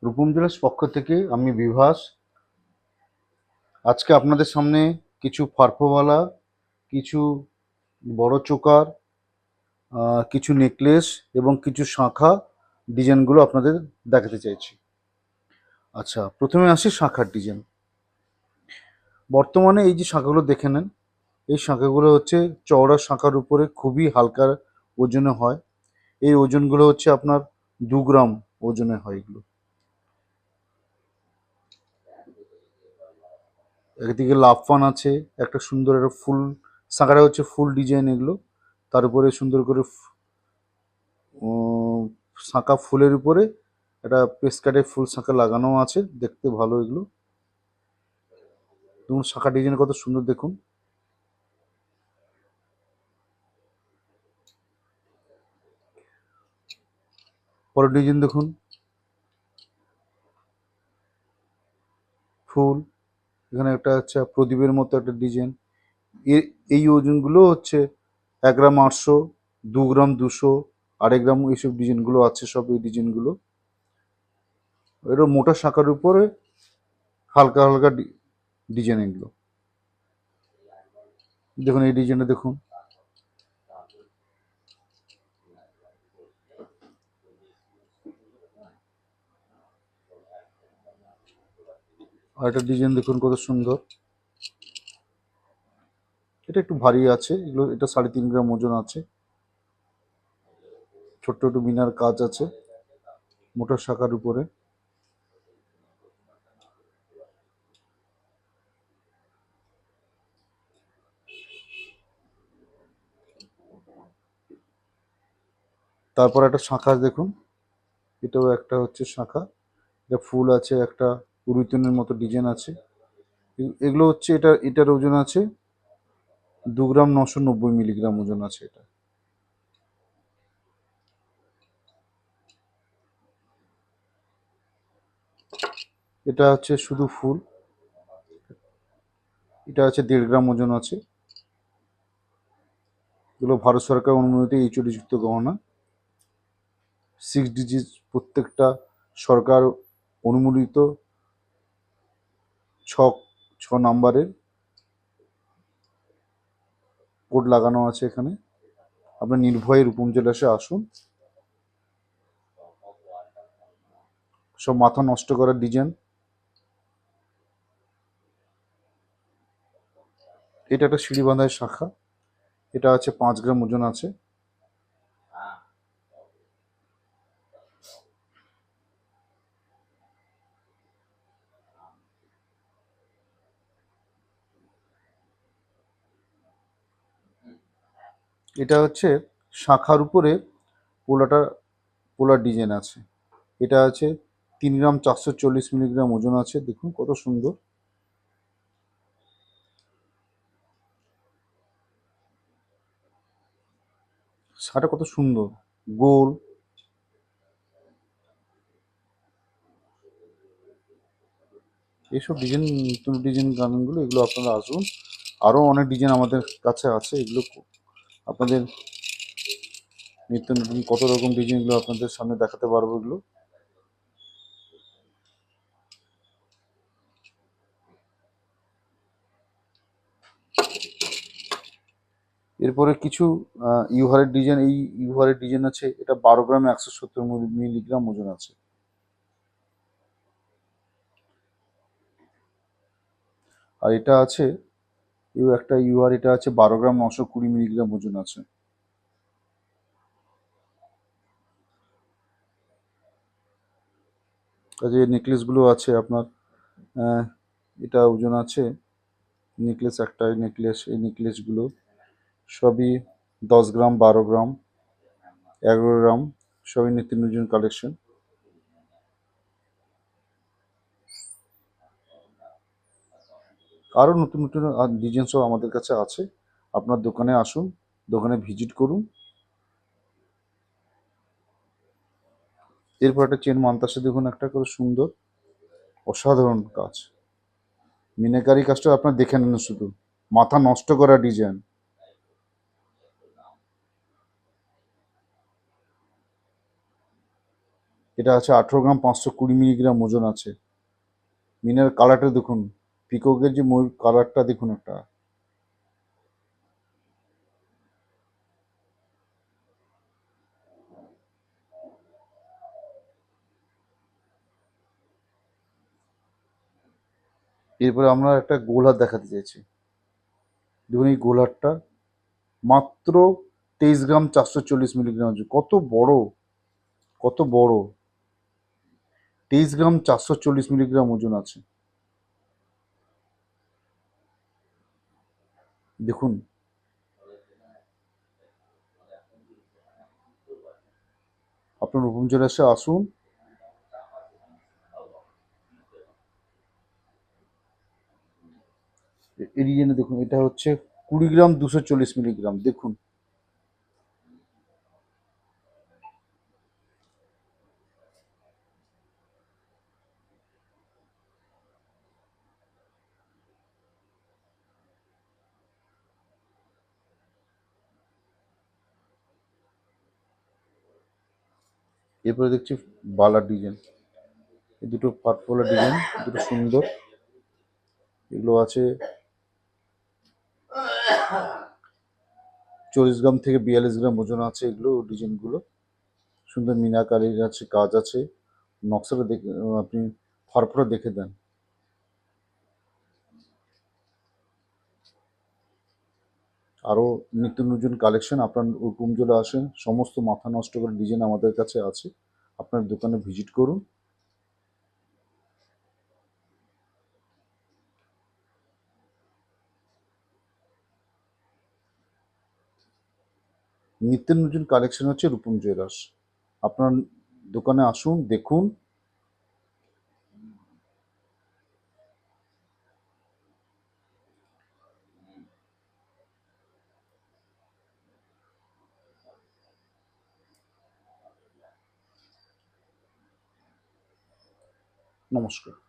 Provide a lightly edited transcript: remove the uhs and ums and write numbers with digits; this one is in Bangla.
রূপম জুয়েলার্স পক্ষ থেকে আমি বিভাস আজকে আপনাদের সামনে কিছু ফারফোওয়ালা, কিছু বড় চোকার, কিছু নেকলেস এবং কিছু শাঁখা ডিজাইনগুলো আপনাদের দেখাতে চাইছি। আচ্ছা, প্রথমে আসি শাঁখার ডিজাইন। বর্তমানে এই যে শাঁখাগুলো দেখে নেন, এই শাঁখাগুলো হচ্ছে চওড়া শাঁখার উপরে খুবই হালকা ওজনে হয়। এই ওজনগুলো হচ্ছে আপনার 2 গ্রাম ওজনে হয় এগুলো। একদিকে লাফান আছে, একটা সুন্দর একটা ফুল, শাঁখাটা হচ্ছে ফুল ডিজাইন এগুলো। তার উপরে সুন্দর করে শাঁখা ফুলের উপরে একটা পেস্কাটের ফুল শাঁখা লাগানো আছে, দেখতে ভালো এগুলো। দেখুন শাঁখা ডিজাইন কত সুন্দর দেখুন। পরের ডিজাইন দেখুন, ফুল, এখানে একটা হচ্ছে প্রদীপের মতো একটা ডিজাইন। এই ওজনগুলো হচ্ছে 1 গ্রাম 800, 2 গ্রাম 200, 2.5 গ্রাম এইসব ডিজাইনগুলো আছে, সব এই ডিজাইনগুলো। এটা মোটা শাঁখার উপরে হালকা হালকা ডিজাইন এগুলো। দেখুন এই ডিজাইনটা দেখুন, আর একটা ডিজাইন দেখুন কত সুন্দর। এটা একটু ভারী আছে এগুলো, এটা 3.5 গ্রাম ওজন আছে। ছোট্ট একটু মিনার কাজ আছে মোটা শাখার উপরে। তারপর একটা শাঁখা দেখুন, এটাও একটা হচ্ছে শাঁখা, এটা ফুল আছে, একটা উরুতনের মতো ডিজাইন আছে। এগুলো হচ্ছে এটার ওজন আছে 2 গ্রাম 990 মিলিগ্রাম ওজন আছে এটা। এটা হচ্ছে শুধু ফুল, এটা আছে 1.5 গ্রাম ওজন আছে। এগুলো ভারত সরকার অনুমোদিত HOD যুক্ত গহনা, 6 ডিজিট প্রত্যেকটা, সরকার অনুমোদিত, ছ ছ নাম্বারের কোড লাগানো আছে এখানে। আপনার নির্ভয়ে রূপম জুয়েলার্সে আসুন। সব মাথা নষ্ট করার ডিজাইন। এটা একটা সিঁড়ি বাঁধায় শাখা, এটা আছে 5 গ্রাম ওজন আছে। এটা হচ্ছে শাখার উপরে পোলার ডিজাইন আছে। এটা আছে 3 গ্রাম 440 মিলিগ্রাম ওজন আছে, দেখুন কত সুন্দর। শাড়িটা কত সুন্দর গোল। এইসব ডিজাইন, নতুন ডিজাইন গানগুলো, এগুলো আপনারা আসুন। আরও অনেক ডিজাইন আমাদের কাছে আছে, এগুলো আপনাদের নিত্য নতুন কত রকম ডিজাইনগুলো আপনাদের সামনে দেখাতে পারবো এগুলো। এরপরে কিছু ইউহারের ডিজাইন, এই ইউহারের ডিজাইন আছে, এটা 12 গ্রাম 170 মিলিগ্রাম ওজন আছে। আর এটা আছে একটা ইউহার, এটা আছে 12 গ্রাম 920 মিলিগ্রাম ওজন আছে। কাজে নেকলেসগুলো আছে আপনার, এটা ওজন আছে নেকলেস, একটা নেকলেস, এই নেকলেসগুলো সবই 10 গ্রাম 12 গ্রাম 11 গ্রাম, সবই নিত্য নতুন কালেকশন। আরও নতুন নতুন ডিজাইন সব আমাদের কাছে আছে। আপনার দোকানে আসুন, দোকানে ভিজিট করুন। এরপর একটা চেন মান্তাসে দেখুন, একটা করে সুন্দর অসাধারণ কাজ, মিনাকারি কাজটা আপনার দেখে নেন, শুধু মাথা নষ্ট করা ডিজাইন। এটা আছে 18 গ্রাম, 520 মিলিগ্রাম ওজন আছে। মিনার কালারটা দেখুন, পিককের যে ময়ূর কালারটা দেখুন একটা। এরপরে আমরা একটা গোলহার দেখাতে চাইছি। দেখুন এই গোলহারটা মাত্র 23 গ্রাম, 440 মিলিগ্রাম ওজন। কত বড়, কত বড়! 23 গ্রাম, 440 মিলিগ্রাম ওজন আছে। দেখুন, আপনার রূপম জুয়েলার্সে আসুন। এই ডিজাইনে দেখুন, এটা হচ্ছে 20 গ্রাম, 240 মিলিগ্রাম। দেখুন, এরপরে দেখছি বালার ডিজাইন। এই দুটো পাটপোলা ডিজাইন, দুটো সুন্দর। এগুলো আছে 40 গ্রাম থেকে 42 গ্রাম ওজন আছে। এগুলো ডিজাইনগুলো সুন্দর, মিনাকারির আছে, কাজ আছে। নকশাটা দেখে আপনি ফারফরা দেখে দেন। আরও নিত্য নতুন কালেকশন আপনার রূপম জুয়েলার্সে আসেন, সমস্ত মাথা নষ্ট করে ডিজাইন আমাদের কাছে আছে। আপনার দোকানে ভিজিট করুন। নিত্য নতুন কালেকশন হচ্ছে রূপম জুয়েলার্স। আপনার দোকানে আসুন, দেখুন। নমস্কার।